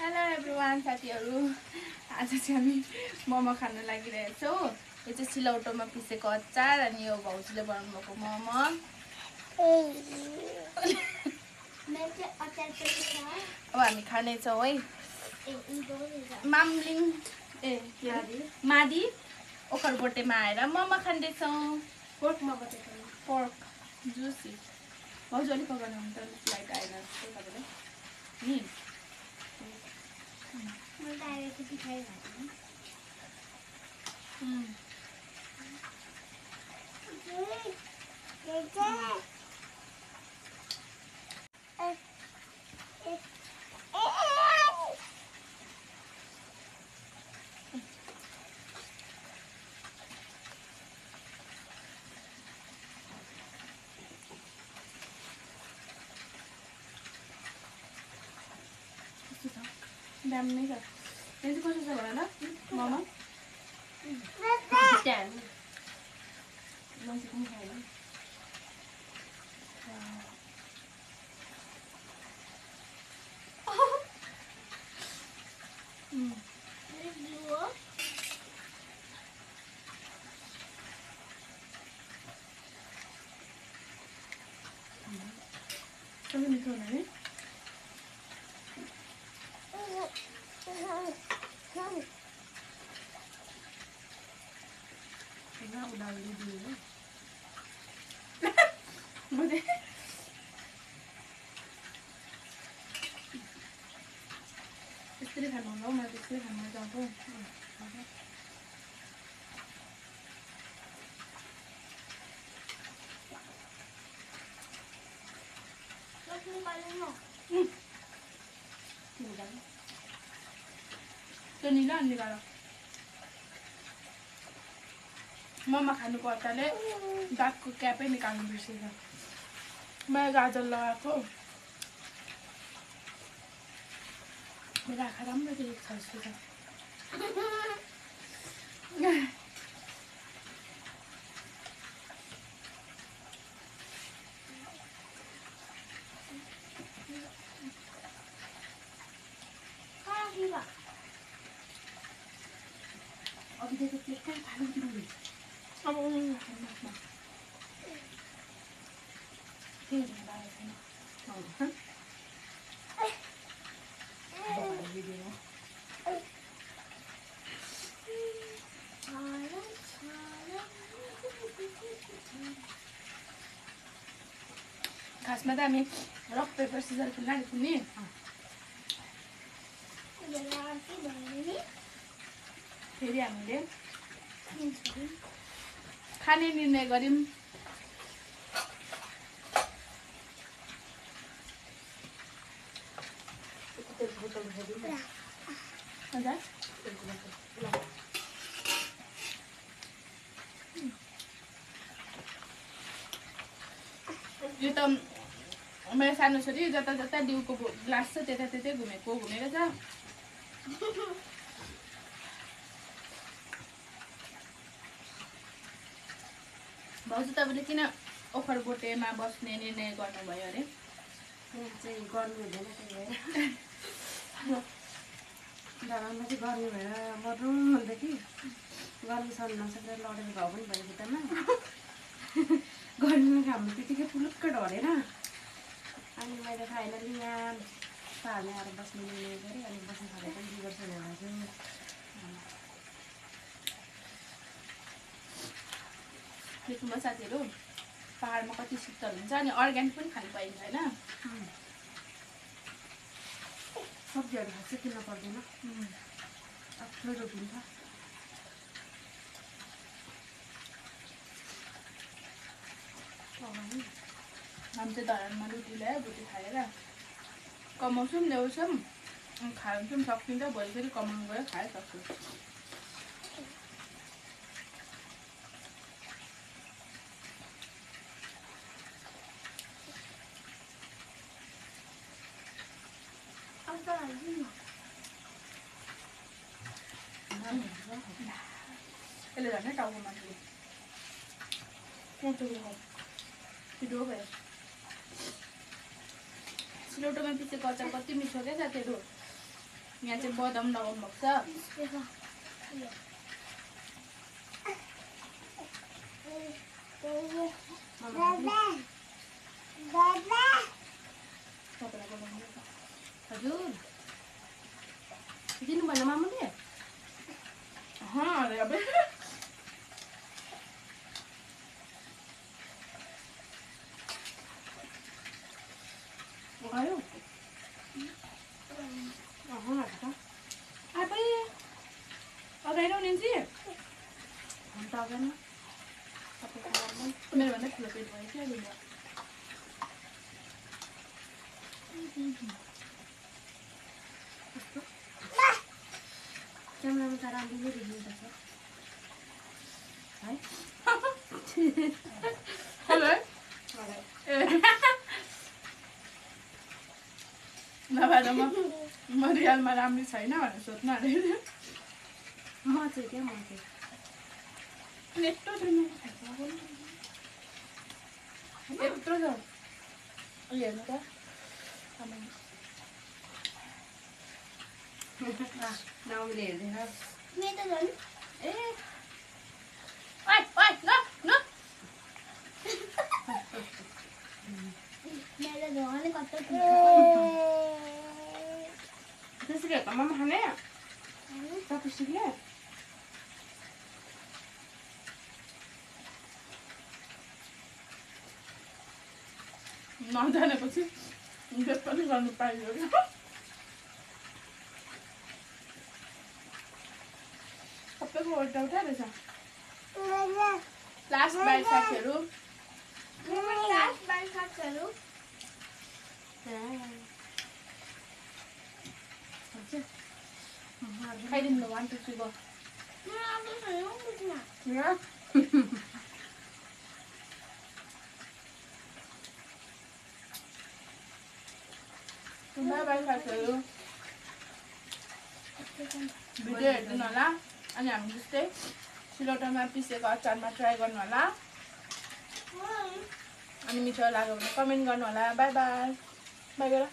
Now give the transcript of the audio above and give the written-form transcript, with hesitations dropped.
Hello everyone साथीहरू, आज चाहिँ हामी मोमो खान लागिरहेछौँ। यो चाहिँ सिलौटोमा पिसेको अचार अनि यो भाउजूले बनाउनु भएको मोमो। अब हामी खानेछौँ है। मामलिङ मादी ओखरबोटेमा आएर मोमो खाँदैछौँ। पोर्क जुसी भाउजू अलिक पकाउनु हुन्छ लाइट आएन तपाईँले नि दामी छ। यो चाहिँ कस्तो छ भन ल मोमो? कस्तो मिठो हुने नि? त्यसरी खानु होला हौ, म त्यसरी खानु जान्छु। त्यो निला निकाल मोमो खानुको अचारले दागको क्यापै निकाल्नु बिर्सेछ। मैले गाजर लगाएको मेरो आँखा राम्रो देखेको छ जस्तो छ। अघिदेखि त्यसकै खानु दिनु अब खासमा त हामी रक पेपर सिजर खेल्नु नि फेरि हामीले खाने निर्णय गऱ्यौँ। यो त मेरो सानो छोरी जता जता डिउको ग्लास छ त्यता त्यतै घुमेको घुमेको छ। भाउजू तपाईँले किन ओखरबोटेमा बस्ने निर्णय गर्नुभयो अरे? चाहिँ गर्नु हुँदैन त्यही भएर जग्गामा चाहिँ गर्नु भएर मर्नु भन्दा कि गर्नु सक्नु नसकेर लडेर घाउ पनि भयो खुट्टामा गर्नुमा हाम्रो त्यतिकै पुलुक्क ढलेर अनि मैले फाइनली यहाँ पाहाडमा आएर बस्ने निर्णय गरेँ। अनि बस्नु थालेको पनि 2 वर्ष भएको छु। देख्नुभयो साथीहरू, पाहाडमा कति शीतल हुन्छ अनि अर्ग्यानिक पनि खानु पाइन्छ होइन। सब्जीहरू खासै किन्न पर्दैन, आफ्नो रोपिन्छ। हामी चाहिँ धरानमा रोटी ल्यायो, रोटी खाएर कमाउँछौँ ल्याउँछौँ खान्छौँ सकिन्छ। भोलि फेरि कमाउनु गयो खायो सक्छौँ। यसले झन् टाउको माथि छिटो भयो। सिलौटोमा पिसेको अचार कति मिठो क्या साथीहरू। यहाँ चाहिँ बदाम लगाउनु भएको छ। हजुर दिनु भएन मामुले अरे अब आयो आबै अगाडि निन्सी अन्त आउँदैन मेरो भन्दा ठुलो पेट भयो क्या दिनु क्यामेरामा त राम्रो देखिन्छ है हेलो नभए त म रियलमा राम्रो छैन भनेर सोध्नु अरे म चाहिँ क्या म चाहिँ यत्रो छैन यत्रो छ हेर्नु त नाउले हेर्दैन ए ओइ ओइ ल ल त्यसरी त मम्मा खाने चपस्टिकले नजानेपछि जे पनि गर्नु पाइयो क्या सबैको उल्टा उल्टा रहेछ लास्ट बाई साथीहरू खाइदिनु one two three go bye bye साथीहरू भिडियो हेरिदिनु होला अनि हामी जस्तै सिलौटोमा पिसेको अचारमा ट्राई गर्नु होला अनि मिठो लाग्यो भने कमेन्ट गर्नु होला बाई बाई बाई गर